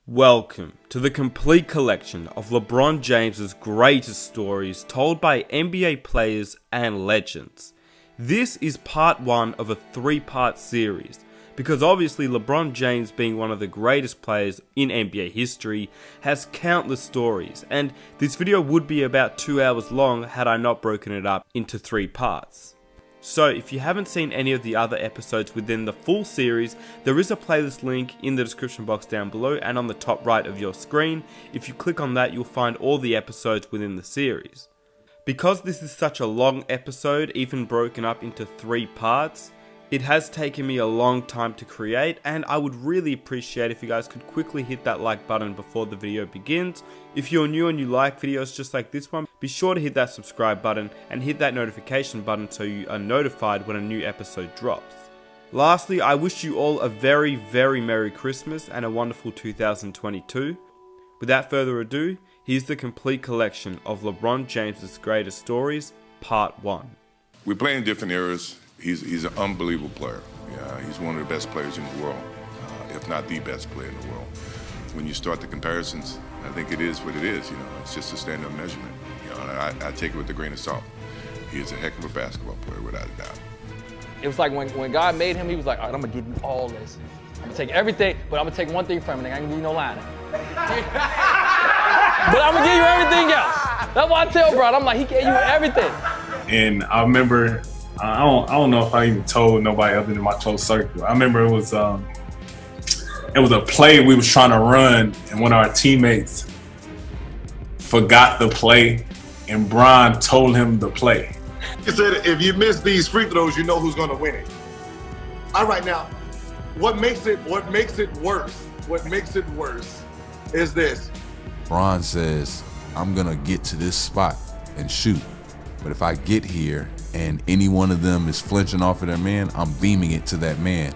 Welcome to the complete collection of LeBron James's greatest stories told by NBA players and legends. This is part 1 of a 3-part series, because obviously LeBron James, being one of the greatest players in NBA history, has countless stories, and this video would be about 2 hours long had I not broken it up into 3 parts. So if you haven't seen any of the other episodes within the full series, there is a playlist link in the description box down below and on the top right of your screen. If you click on that, you'll find all the episodes within the series. Because this is such a long episode, even broken up into 3 parts, it has taken me a long time to create, and I would really appreciate if you guys could quickly hit that like button before the video begins. If you're new and you like videos just like this one, be sure to hit that subscribe button and hit that notification button so you are notified when a new episode drops. Lastly, I wish you all a very Merry Christmas and a wonderful 2022. Without further ado, here's the complete collection of LeBron James's greatest stories, part 1. We play in different eras. He's an unbelievable player. Yeah, he's one of the best players in the world, if not the best player in the world. When you start the comparisons, I think it is what it is. You know, it's just a standard measurement. You know, and I take it with a grain of salt. He is a heck of a basketball player, without a doubt. It was like when God made him, he was like, all right, I'm gonna give you all this. I'm gonna take everything, but I'm gonna take one thing from it. I ain't gonna give you no line. But I'm gonna give you everything else. That's why I tell bro, I'm like, he gave you everything. And I remember, I don't know if I even told nobody other than my close circle. I remember it was a play we was trying to run, and one of our teammates forgot the play, and Bron told him the play. He said, if you miss these free throws, you know who's gonna win it. All right, now, what makes it worse is this. Bron says, I'm gonna get to this spot and shoot, but if I get here and any one of them is flinching off of their man, I'm beaming it to that man.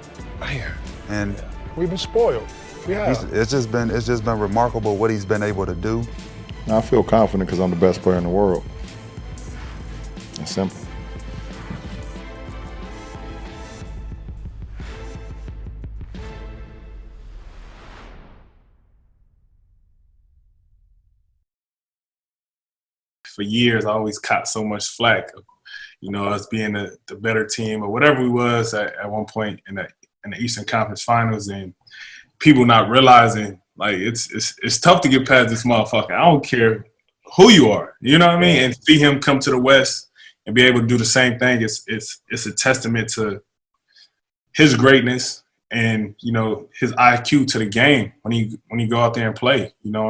And we've been spoiled. Yeah. It's just been remarkable what he's been able to do. I feel confident because I'm the best player in the world. It's simple. For years, I always caught so much flack, you know, us being the better team or whatever we was at one point in the Eastern Conference Finals, and people not realizing, like, it's tough to get past this motherfucker. I don't care who you are, you know what I mean? And see him come to the West and be able to do the same thing, it's a testament to his greatness and, you know, his IQ to the game when he go out there and play. You know,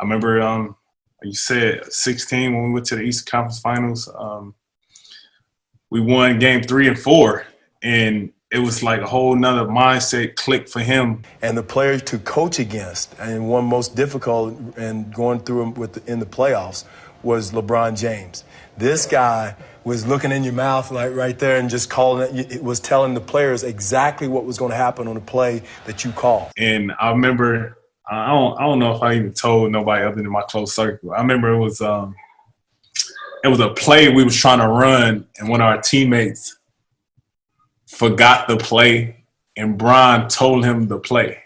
I remember you said 16 when we went to the Eastern Conference Finals. We won game 3 and 4, and it was like a whole nother mindset click for him. And the player to coach against, and one most difficult and going through in the playoffs, was LeBron James. This guy was looking in your mouth like right there and just it was telling the players exactly what was going to happen on the play that you called. And I remember, I don't know if I even told nobody other than my close circle. I remember it was a play we was trying to run, and one of our teammates forgot the play, and Bron told him the play.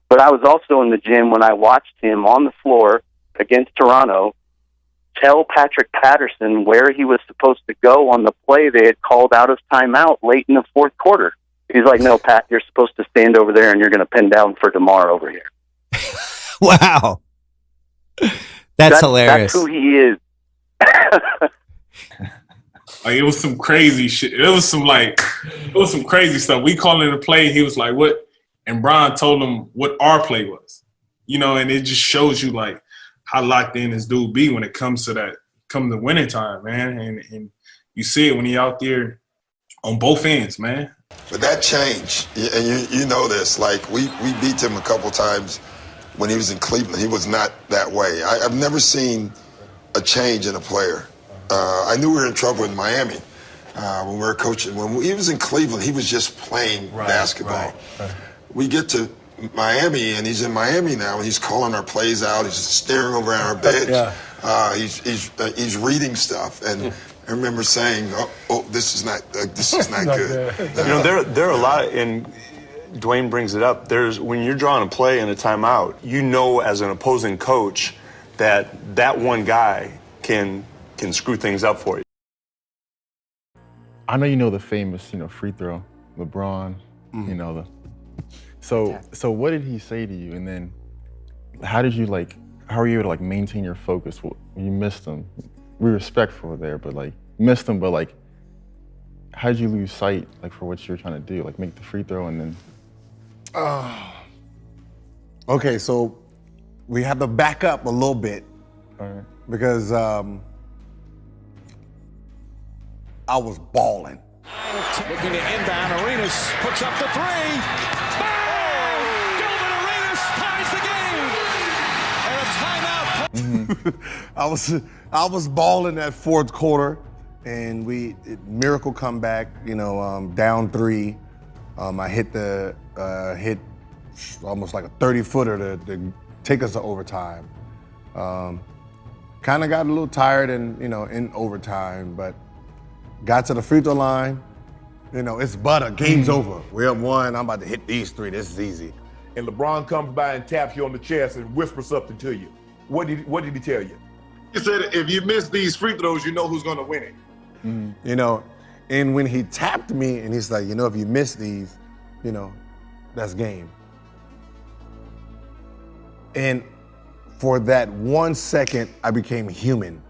But I was also in the gym when I watched him on the floor against Toronto tell Patrick Patterson where he was supposed to go on the play they had called out of timeout late in the 4th quarter. He's like, no, Pat, you're supposed to stand over there and you're going to pin down for DeMar over here. Wow. That's hilarious. That's who he is. Like, it was some crazy shit. It was some crazy stuff. We called it a play. He was like, what? And Bron told him what our play was. You know, and it just shows you, like, how locked in this dude be when it comes to winning time, man. And you see it when he out there on both ends, man. But that changed, and you know this. Like, we beat him a couple times when he was in Cleveland. He was not that way. I've never seen a change in a player. I knew we were in trouble in Miami when we were coaching. When he was in Cleveland, he was just playing basketball. Right. We get to Miami, and he's in Miami now, and he's calling our plays out. He's staring over at our bench. He's reading stuff, and I remember saying, "Oh, this is not good." You know, there are a lot, and Dwayne brings it up. When you're drawing a play in a timeout, you know as an opposing coach that one guy can screw things up for you. I know you know the famous, free throw, LeBron, So what did he say to you? And then how were you able to maintain your focus when you missed him? We were respectful there, but missed him, but how did you lose sight for what you were trying to do? Make the free throw and then? Okay, so we have to back up a little bit because I was balling. Looking to inbound, Arenas puts up the three. Bang! Gilbert Arenas ties the game. And a timeout. I was balling that fourth quarter, and miracle comeback. Down 3. I hit almost like a 30-footer to take us to overtime. Kind of got a little tired in overtime, but got to the free throw line. It's butter. Game's over. We're up 1. I'm about to hit these 3. This is easy. And LeBron comes by and taps you on the chest and whispers something to you. What did he tell you? He said, if you miss these free throws, you know who's going to win it. And when he tapped me and he's like, if you miss these, that's game. And for that 1 second, I became human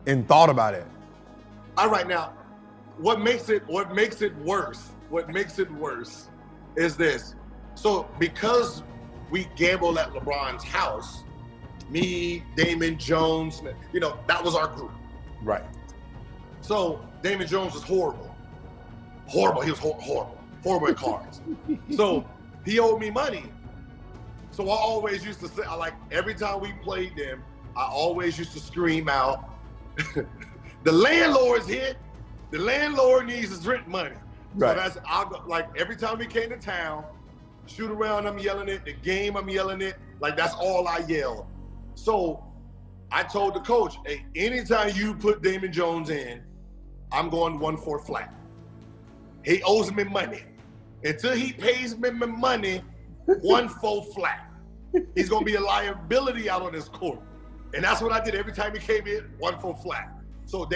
and thought about it. All right, now, what makes it worse is this. So because we gamble at LeBron's house, me, Damon Jones, that was our group. Right. So Damon Jones was horrible. He was horrible at cards. So he owed me money. So I always used to say, every time we played them, I always used to scream out, the landlord's hit. The landlord needs his rent money. Right. So every time we came to town, shoot around, I'm yelling it. The game, I'm yelling it. That's all I yell. So I told the coach, hey, anytime you put Damon Jones in, I'm going 1-4 flat. He owes me money. Until he pays me my money, 1-4 flat. He's gonna be a liability out on this court. And that's what I did every time he came in, 1-4 flat. So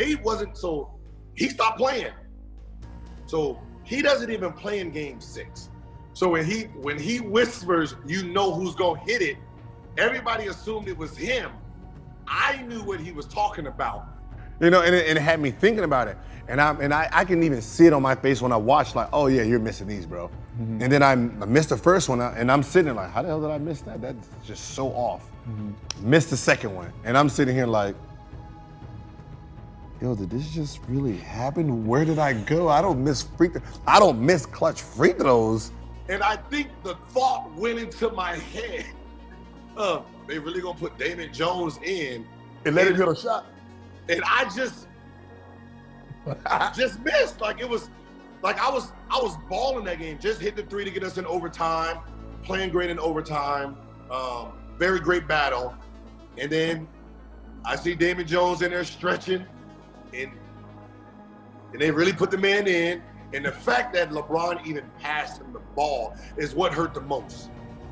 he stopped playing. So he doesn't even play in game 6. So when he whispers, who's gonna hit it, everybody assumed it was him. I knew what he was talking about. And it had me thinking about it. And I can even see it on my face when I watch, oh yeah, you're missing these, bro. Mm-hmm. And then I missed the first one, and I'm sitting there how the hell did I miss that? That's just so off. Mm-hmm. Missed the second one, and I'm sitting here yo, did this just really happen? Where did I go? I don't miss clutch free throws. And I think the thought went into my head, they really gonna put Damon Jones in and let him hit a shot. And I just missed. It was I was balling that game. Just hit the 3 to get us in overtime, playing great in overtime, very great battle. And then I see Damon Jones in there stretching, and they really put the man in. And the fact that LeBron even passed him the ball is what hurt the most.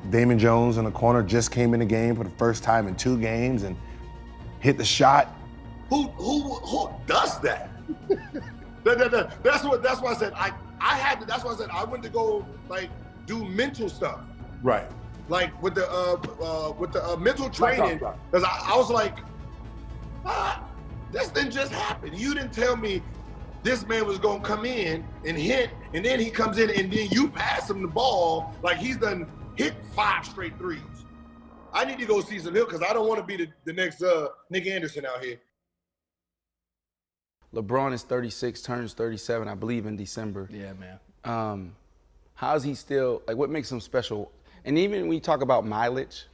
Damon Jones in the corner just came in the game for the first time in 2 games and hit the shot. Who does that? That's why I said that's why I said I went to go do mental stuff. Right. With the mental training, because I was this didn't just happen. You didn't tell me this man was gonna come in and hit, and then he comes in and then you pass him the ball he's done hit 5 straight threes. I need to go see some hill because I don't want to be the next Nick Anderson out here. LeBron is 36, turns 37, I believe, in December. Yeah, man. How is he still, what makes him special? And even when you talk about mileage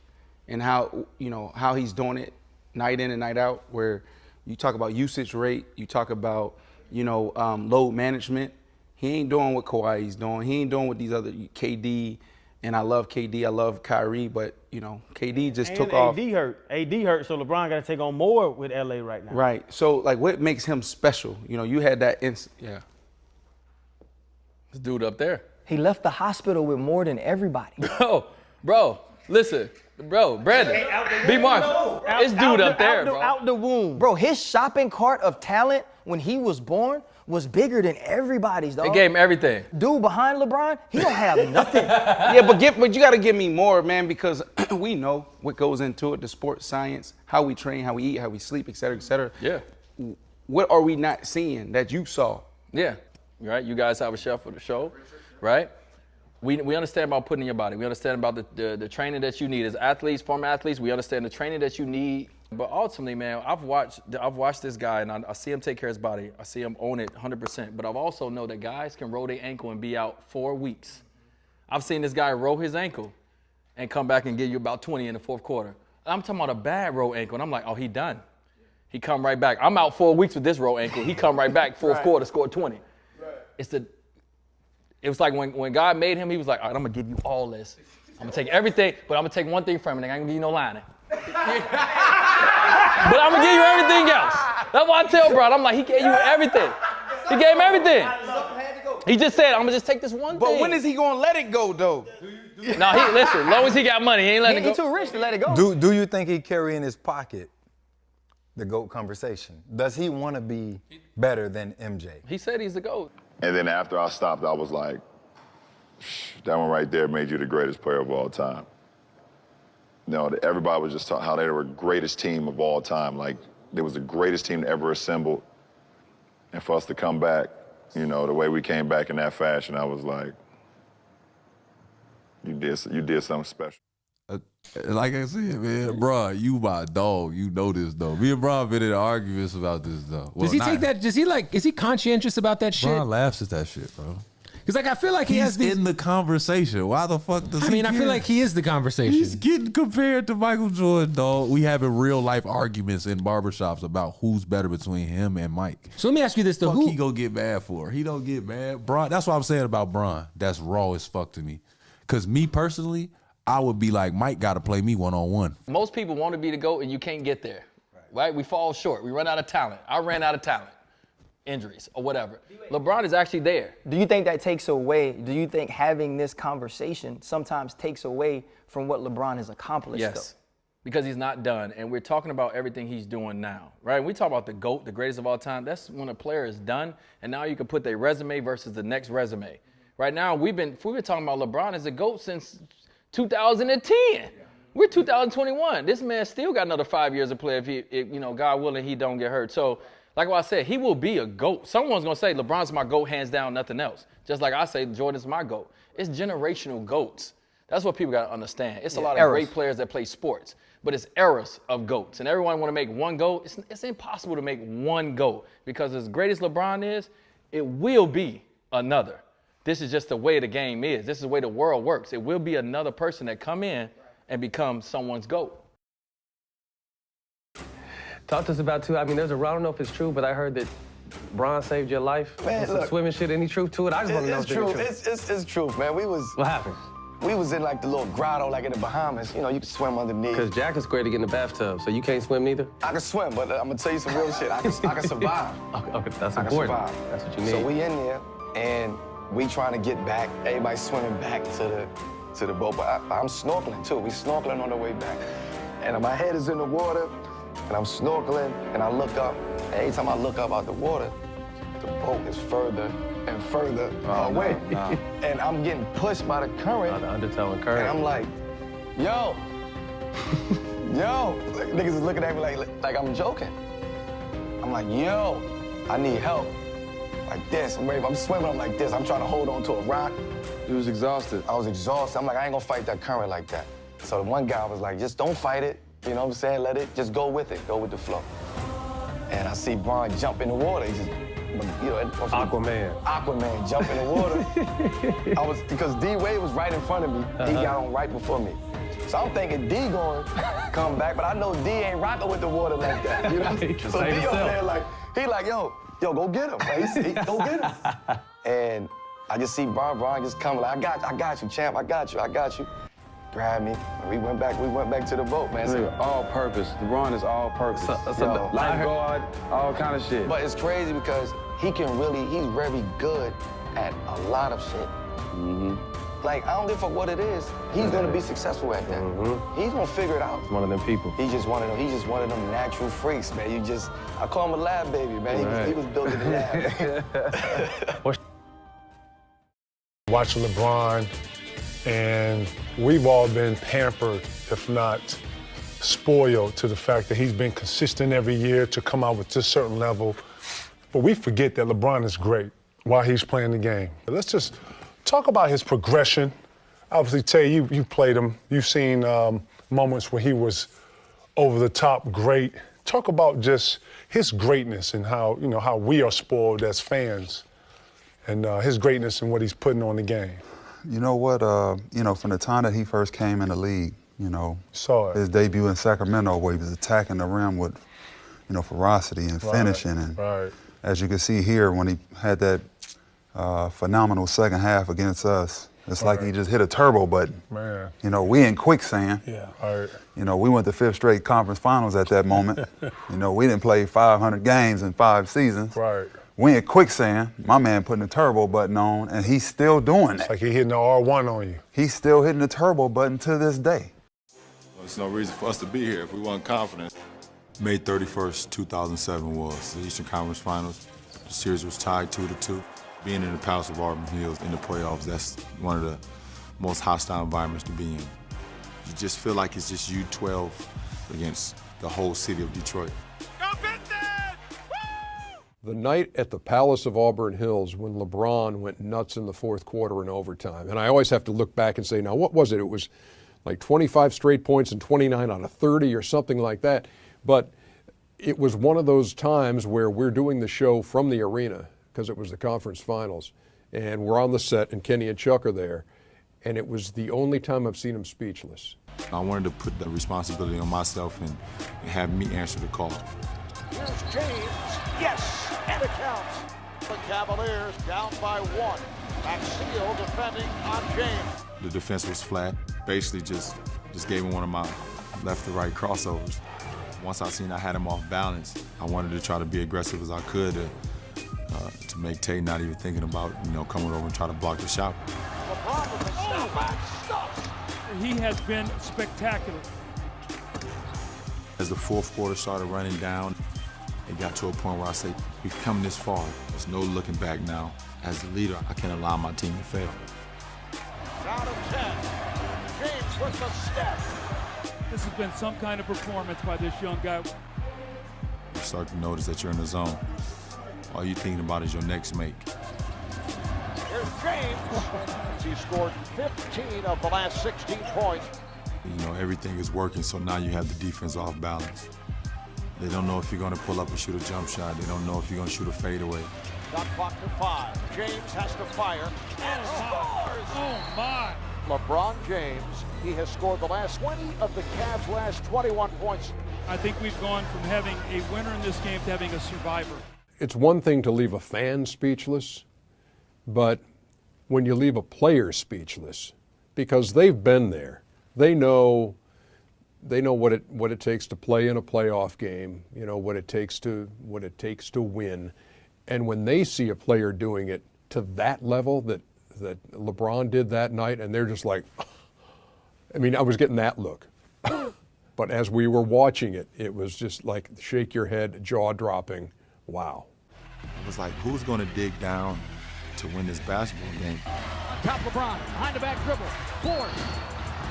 and how he's doing it night in and night out, where you talk about usage rate, you talk about, load management, he ain't doing what Kawhi's doing. He ain't doing what these other, KD, and I love KD, I love Kyrie, but, KD just took off. AD hurt, so LeBron got to take on more with LA right now. Right. So, what makes him special? You had that yeah. This dude up there. He left the hospital with more than everybody. Bro, listen. Bro, Brandon, B. Marshall, this dude up there, bro. Out the womb. Bro, his shopping cart of talent when he was born was bigger than everybody's, dog. They gave him everything. Dude behind LeBron, he don't have nothing. Yeah, but you got to give me more, man, because we know what goes into it, the sports science, how we train, how we eat, how we sleep, et cetera, et cetera. Yeah. What are we not seeing that you saw? Yeah, right? You guys have a chef for the show, right? We understand about putting in your body. We understand about the training that you need as athletes, former athletes. We understand the training that you need. But ultimately, man, I've watched this guy, and I see him take care of his body. I see him own it 100%. But I've also know that guys can roll their ankle and be out 4 weeks. I've seen this guy roll his ankle and come back and give you about 20 in the fourth quarter. I'm talking about a bad roll ankle, and I'm like, oh, he done. He come right back. I'm out 4 weeks with this roll ankle. He come right back, fourth quarter, scored 20. Right. It was like when God made him, he was like, all right, I'm going to give you all this. I'm going to take everything, but I'm going to take one thing from it. I ain't going to give you no lining. But I'm going to give you everything else. That's why I tell Bron, I'm like, he gave you everything. He gave him everything. He just said, I'm going to just take this one thing. But when is he going to let it go, though? No, listen, as long as he got money, he ain't letting it go. He's too rich to let it go. Do you think he carry in his pocket the GOAT conversation? Does he want to be better than MJ? He said he's the GOAT. And then after I stopped, I was like, that one right there made you the greatest player of all time. You know, everybody was just talking how they were the greatest team of all time. Like, they was the greatest team to ever assembled. And for us to come back, you know, the way we came back in that fashion, I was like, you did something special. Like I said, man, bro, you my dog. You know this, though. Me and Bron been in arguments about this, though. Well, does he take that? Does he is he conscientious about that shit? Bron laughs at that shit, bro. Because I feel like he's in the conversation. Why the fuck does he I feel like he is the conversation. He's getting compared to Michael Jordan, dog. We having real life arguments in barbershops about who's better between him and Mike. So let me ask you this, though. Who he gonna get mad for? He don't get mad. Bron, that's what I'm saying about Bron. That's raw as fuck to me. Because me personally, I would be like, Mike got to play me one-on-one. Most people want to be the GOAT, and you can't get there, right? We fall short. We run out of talent. I ran out of talent. Injuries or whatever. LeBron is actually there. Do you think that takes away, do you think having this conversation sometimes takes away from what LeBron has accomplished? Yes, because he's not done. And we're talking about everything he's doing now, right? We talk about the GOAT, the greatest of all time. That's when a player is done, and now you can put their resume versus the next resume. Right now, we've been talking about LeBron as a GOAT since 2010. We're 2021. This man still got another 5 years to play if you know, God willing, he don't get hurt. So, like what I said, he will be a GOAT. Someone's going to say LeBron's my GOAT, hands down, nothing else. Just like I say Jordan's my GOAT. It's generational GOATs. That's what people got to understand. It's a lot of great players that play sports, but it's eras of GOATs. And everyone want to make one GOAT. It's impossible to make one GOAT because as great as LeBron is, it will be another. This is just the way the game is. This is the way the world works. It will be another person that come in and become someone's GOAT. Talk to us about, too, I mean, I don't know if it's true, but I heard that Bron saved your life. Man, look. Swimming shit, any truth to it? I just want to know if it's true. It's truth, man. What happened? We was in like the little grotto, like in the Bahamas. You know, you can swim underneath. Because Jack is scared to get in the bathtub, so you can't swim neither? I can swim, but I'm gonna tell you some real shit. I can survive. Okay, that's important. I can survive. That's what you need. So we in there, and we trying to get back. Everybody swimming back to the boat, but I'm snorkeling too. We snorkeling on the way back, and my head is in the water. And I'm snorkeling, and I look up. And every time I look up out the water, the boat is further and further away. No. And I'm getting pushed by the current. The undertow and current. And I'm like, yo, yo. Like, niggas is looking at me like I'm joking. I'm like, yo, I need help. Like this. I'm swimming, I'm like this. I'm trying to hold on to a rock. You was exhausted. I was exhausted. I'm like, I ain't gonna fight that current like that. So the one guy was like, just don't fight it. You know what I'm saying? Let it, just go with it. Go with the flow. And I see Bron jump in the water. He just, you know, Aquaman jump in the water. Because D-Wade was right in front of me. D got on right before me. So I'm thinking D going come back, but I know D ain't rocking with the water like that. You know? So D over there like, he like, yo, go get him. Like, go get him. And I just see Bron just coming like, I got you, champ. I got you. Grabbed me, and we went back to the boat, man. So, all purpose. LeBron is all purpose. So lifeguard, all kind of shit. But it's crazy because he's very good at a lot of shit. Like, I don't give a fuck what it is. He's gonna be successful at that. He's gonna figure it out. He's one of them people. He's just one of them natural freaks, man. I call him a lab baby, man. He was built in the lab. Watching LeBron, and we've all been pampered, if not spoiled, to the fact that he's been consistent every year to come out with this certain level. But we forget that LeBron is great while he's playing the game. Let's just talk about his progression. Obviously, Tay, you played him. You've seen moments where he was over the top great. Talk about just his greatness and how, you know, how we are spoiled as fans, and his greatness and what he's putting on the game. You know what, you know, from the time that he first came in the league, you know, his debut in Sacramento where he was attacking the rim with, you know, ferocity and finishing. And as you can see here, when he had that phenomenal second half against us, it's like he just hit a turbo button. Man. You know, we in quicksand. Yeah. You know, we went to 5th straight conference finals at that moment. You know, we didn't play 500 games in 5 seasons. We in quicksand. My man putting the turbo button on, and he's still doing that. It's like he hitting the R1 on you. He's still hitting the turbo button to this day. There's no reason for us to be here if we weren't confident. May 31st, 2007 was the Eastern Conference Finals. The series was tied 2-2. Being in the Palace of Auburn Hills in the playoffs, that's one of the most hostile environments to be in. You just feel like it's just you 12 against the whole city of Detroit. The night at the Palace of Auburn Hills when LeBron went nuts in the fourth quarter and overtime. And I always have to look back and say, now what was it? It was like 25 straight points and 29 out of 30 or something like that. But it was one of those times where we're doing the show from the arena because it was the conference finals. And we're on the set and Kenny and Chuck are there. And it was the only time I've seen him speechless. I wanted to put the responsibility on myself and have me answer the call. Here's James. Yes, and it counts. The Cavaliers down by 1. Maxfield defending on James. The defense was flat. Basically just gave him one of my left to right crossovers. Once I seen I had him off balance, I wanted to try to be aggressive as I could to make Tay not even thinking about, you know, coming over and try to block the shot. LeBron with the step back stuffs. He has been spectacular. As the fourth quarter started running down, it got to a point where I say, we've come this far. There's no looking back now. As a leader, I can't allow my team to fail. Down to 10. James with the step. This has been some kind of performance by this young guy. You start to notice that you're in the zone. All you're thinking about is your next make. Here's James. He scored 15 of the last 16 points. You know, everything is working, so now you have the defense off balance. They don't know if you're going to pull up and shoot a jump shot. They don't know if you're going to shoot a fadeaway. Shot clock to 5. James has to fire and scores. Oh, my. LeBron James, he has scored the last 20 of the Cavs' last 21 points. I think we've gone from having a winner in this game to having a survivor. It's one thing to leave a fan speechless, but when you leave a player speechless, because they've been there, they know what it takes to play in a playoff game, you know, what it takes to win. And when they see a player doing it to that level that LeBron did that night, and they're just like, I mean, I was getting that look. But as we were watching it, it was just like shake your head, jaw dropping, wow. It was like, who's going to dig down to win this basketball game? On top LeBron, behind the back dribble, forced,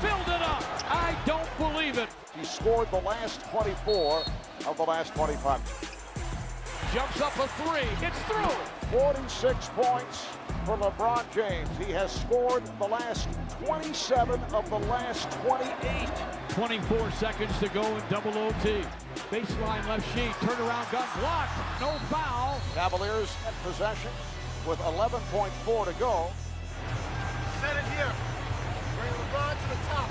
filled it up. I don't believe it. He scored the last 24 of the last 25. Jumps up a 3, it's through. 46 points for LeBron James. He has scored the last 27 of the last 28. 24 seconds to go in double OT. Baseline left sheet, turnaround gun blocked, no foul. Cavaliers at possession with 11.4 to go. Set it here. Bring LeBron to the top.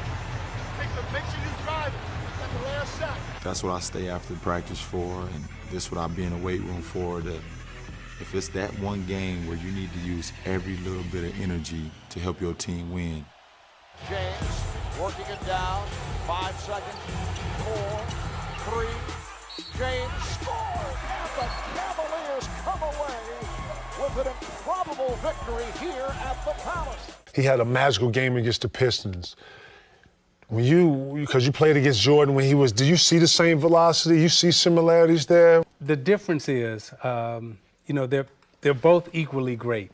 Make sure you drive it. That's the last shot. That's what I stay after practice for, and this is what I be in the weight room for. If it's that one game where you need to use every little bit of energy to help your team win. James working it down. 5 seconds. 4, 3. James scores, and the Cavaliers come away with an probable victory here at the Palace. He had a magical game against the Pistons. Because you played against Jordan when he was, do you see the same velocity? You see similarities there? The difference is, they're both equally great.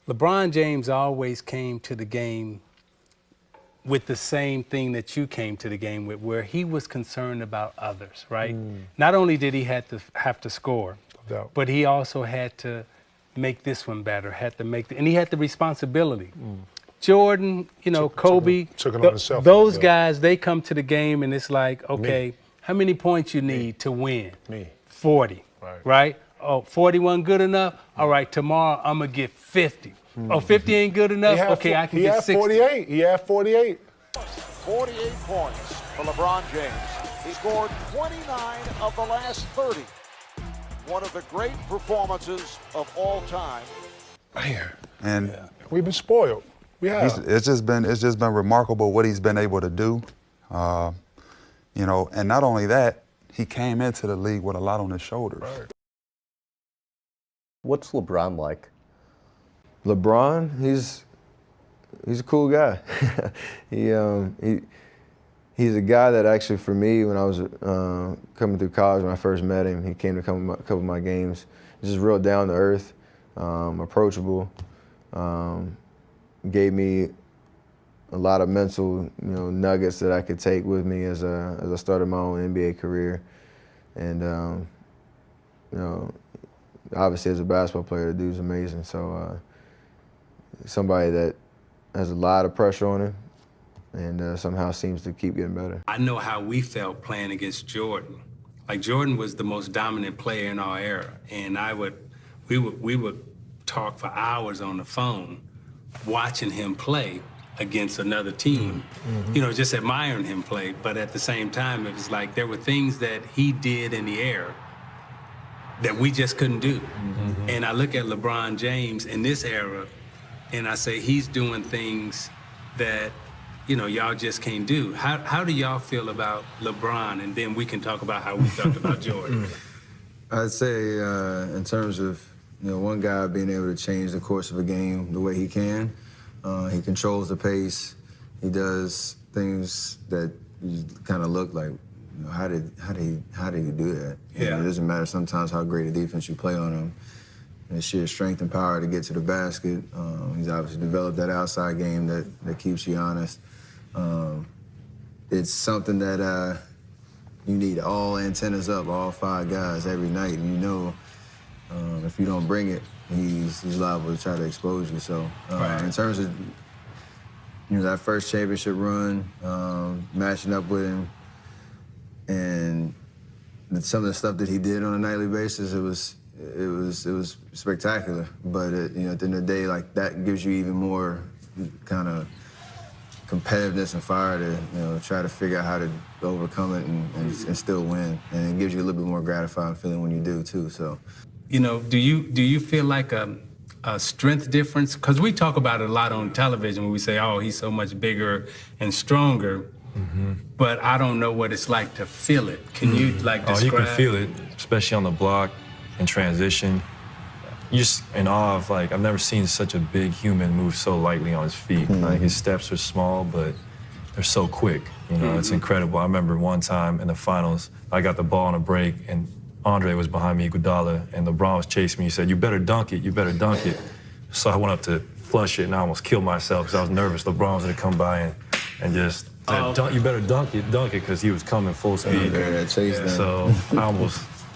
LeBron James always came to the game with the same thing that you came to the game with, where he was concerned about others, right? Not only did he have to score, but he also had to make this one better, and he had the responsibility. Jordan, Kobe, took it on himself. Those guys, they come to the game and it's like, okay, how many points you need to win? 40, right? Oh, 41 good enough? All right, tomorrow I'm going to get 50. Oh, 50 ain't good enough? Okay, I can get 60. 48. He had 48. 48 points for LeBron James. He scored 29 of the last 30. One of the great performances of all time. Man, and we've been spoiled. We have. It's just been remarkable what he's been able to do. And not only that, he came into the league with a lot on his shoulders. Right. What's LeBron like? LeBron, he's a cool guy. He's a guy that actually, for me, when I was coming through college, when I first met him, he came to a couple of my games. He's just real down to earth, approachable. Gave me a lot of mental, nuggets that I could take with me as I started my own NBA career. And obviously as a basketball player, the dude's amazing. So somebody that has a lot of pressure on him and somehow seems to keep getting better. I know how we felt playing against Jordan. Like, Jordan was the most dominant player in our era, and we would talk for hours on the phone watching him play against another team, just admiring him play. But at the same time, it was like there were things that he did in the air that we just couldn't do. And I look at LeBron James in this era, and I say he's doing things that, y'all just can't do. How do y'all feel about LeBron? And then we can talk about how we talked about Jordan. I'd say in terms of, one guy being able to change the course of a game the way he can. He controls the pace. He does things that you kind of look like, how did he do that? Yeah. It doesn't matter sometimes how great a defense you play on him. And sheer strength and power to get to the basket. He's obviously developed that outside game that keeps you honest. It's something that you need all antennas up, all 5 guys every night. And if you don't bring it, he's liable to try to expose you. So in terms of that first championship run, matching up with him, and some of the stuff that he did on a nightly basis, it was spectacular. But at the end of the day, like, that gives you even more kind of competitiveness and fire to try to figure out how to overcome it and still win. And it gives you a little bit more gratifying feeling when you do too. So, do you feel like a strength difference? Because we talk about it a lot on television when we say, oh, he's so much bigger and stronger. But I don't know what it's like to feel it. Can you describe? Oh, you can feel it, especially on the block in transition. You're just in awe of, I've never seen such a big human move so lightly on his feet. Like, his steps are small, but they're so quick. It's incredible. I remember one time in the finals, I got the ball on a break, and Andre was behind me, Iguodala, and LeBron was chasing me. He said, "You better dunk it, you better dunk it." So I went up to flush it, and I almost killed myself because I was nervous. LeBron was gonna come by and just said, "You better dunk it," because he was coming full speed. So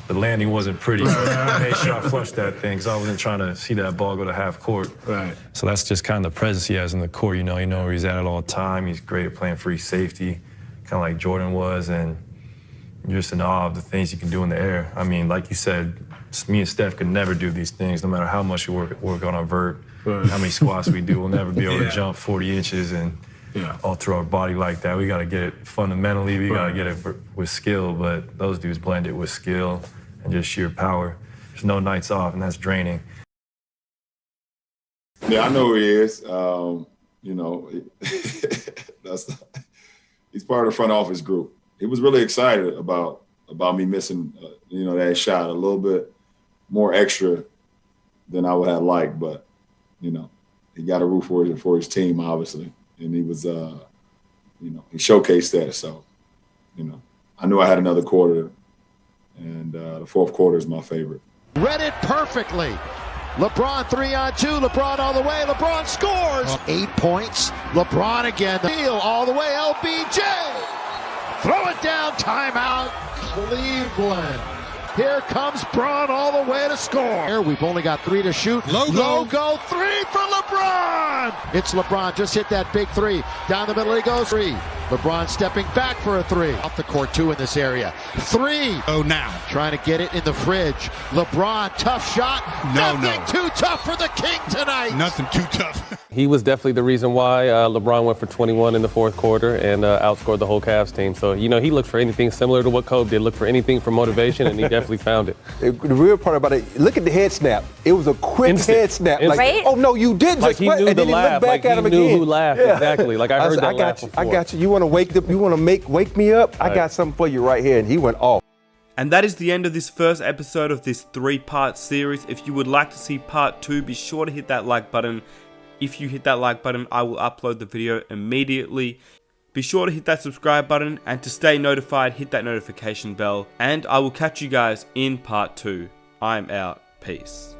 the landing wasn't pretty. So I made sure I flushed that thing because I wasn't trying to see that ball go to half court. Right. So that's just kind of the presence he has in the court. You know where he's at all the time. He's great at playing free safety, kind of like Jordan was, and you're just in awe of the things you can do in the air. I mean, like you said, me and Steph could never do these things, no matter how much we work on our vert, how many squats we do. We'll never be able to jump 40 inches and alter our body like that. We got to get it fundamentally. We got to get it with skill, but those dudes blend it with skill and just sheer power. There's no nights off, and that's draining. Yeah, I know who he is. He's part of the front office group. He was really excited about me missing, that shot a little bit more extra than I would have liked, but you know, he got a root for his team, obviously, and he was, you know, he showcased that. So, you know, I knew I had another quarter, and the fourth quarter is my favorite. Read it perfectly. LeBron 3-on-2. LeBron all the way. LeBron scores. 8 points. LeBron again. The deal all the way. LBJ. Throw it down. Timeout. Cleveland. Here comes Braun all the way to score. We've only got 3 to shoot. Logo 3 for LeBron. It's LeBron. Just hit that big 3. Down the middle he goes. 3. LeBron stepping back for a 3. Off the court 2 in this area. 3. Oh, now. Trying to get it in the fridge. LeBron, tough shot. Nothing too tough for the King tonight. Nothing too tough. He was definitely the reason why LeBron went for 21 in the fourth quarter and outscored the whole Cavs team. So, you know, he looked for anything similar to what Kobe did. Look for anything for motivation, and he definitely found it. The real part about it, look at the head snap. It was a quick head snap. Like, Right? oh, no, you didn't. Like, he knew and the then he laugh. looked back Like, at him he knew again. who laughed. Exactly. Like, I heard that laugh before. I got you. You want to wake me up? I got something for you right here. And he went off. And that is the end of this first episode of this 3-part series. If you would like to see part 2, be sure to hit that like button. If you hit that like button, I will upload the video immediately. Be sure to hit that subscribe button, and to stay notified, hit that notification bell. And I will catch you guys in part 2. I'm out. Peace.